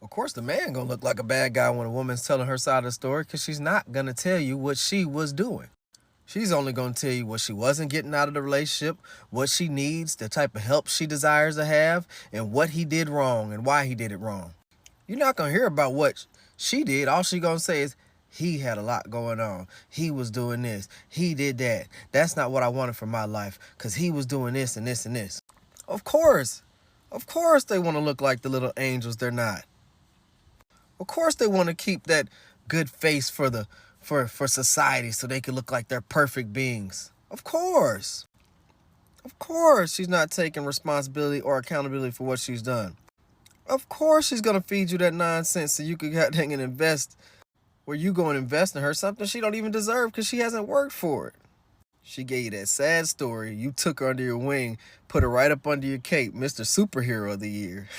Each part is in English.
Of course, the man gonna look like a bad guy when a woman's telling her side of the story, because she's not gonna tell you what she was doing. She's only gonna tell you what she wasn't getting out of the relationship, what she needs, the type of help she desires to have, and what he did wrong and why he did it wrong. You're not gonna hear about what she did. All she gonna say is, he had a lot going on. He was doing this. He did that. That's not what I wanted for my life, because he was doing this and this and this. Of course they want to look like the little angels they're not. Of course they want to keep that good face for society so they can look like they're perfect beings. Of course she's not taking responsibility or accountability for what she's done. Of course she's going to feed you that nonsense so you can goddamn invest where you go and invest in her something she don't even deserve because she hasn't worked for it. She gave you that sad story. You took her under your wing, put her right up under your cape, Mr. Superhero of the Year.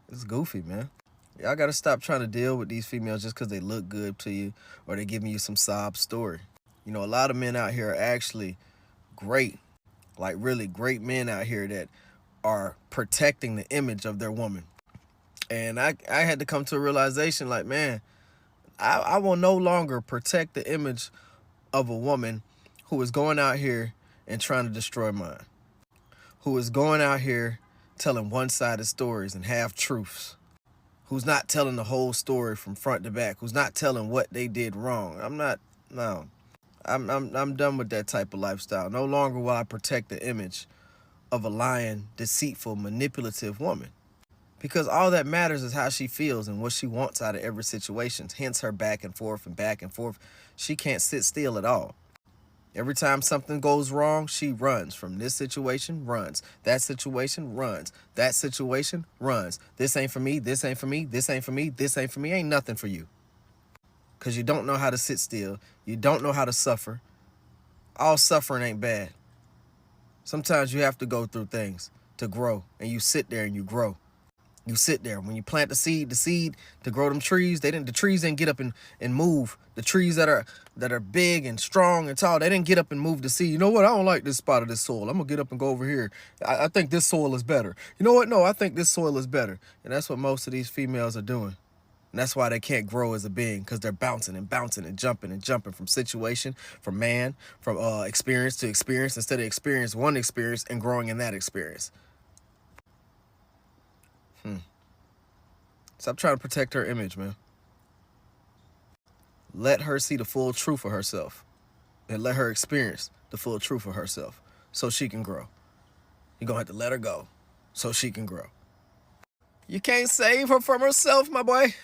It's goofy, man. Y'all got to stop trying to deal with these females just because they look good to you or they're giving you some sob story. You know, a lot of men out here are actually great, like really great men out here that are protecting the image of their woman. And I had to come to a realization like, man, I will no longer protect the image of a woman who is going out here and trying to destroy mine, who is going out here telling one-sided stories and half-truths, who's not telling the whole story from front to back, who's not telling what they did wrong. I'm done with that type of lifestyle. No longer will I protect the image of a lying, deceitful, manipulative woman. Because all that matters is how she feels and what she wants out of every situation. Hence her back and forth and back and forth. She can't sit still at all. Every time something goes wrong, she runs from this situation, runs. That situation, runs. That situation, runs. This ain't for me, this ain't for me, this ain't for me, this ain't for me, ain't nothing for you. Because you don't know how to sit still. You don't know how to suffer. All suffering ain't bad. Sometimes you have to go through things to grow, and you sit there and you grow. You sit there. When you plant the seed to grow them trees, the trees didn't get up and move. The trees that are big and strong and tall, they didn't get up and move the seed. You know what? I don't like this spot of this soil. I'm going to get up and go over here. I think this soil is better. You know what? No, I think this soil is better. And that's what most of these females are doing. And that's why they can't grow as a being, because they're bouncing and bouncing and jumping from situation, from man, from experience to experience, instead of one experience and growing in that experience. Stop trying to protect her image, man. Let her see the full truth of herself and let her experience the full truth of herself so she can grow. You're going to have to let her go so she can grow. You can't save her from herself, my boy.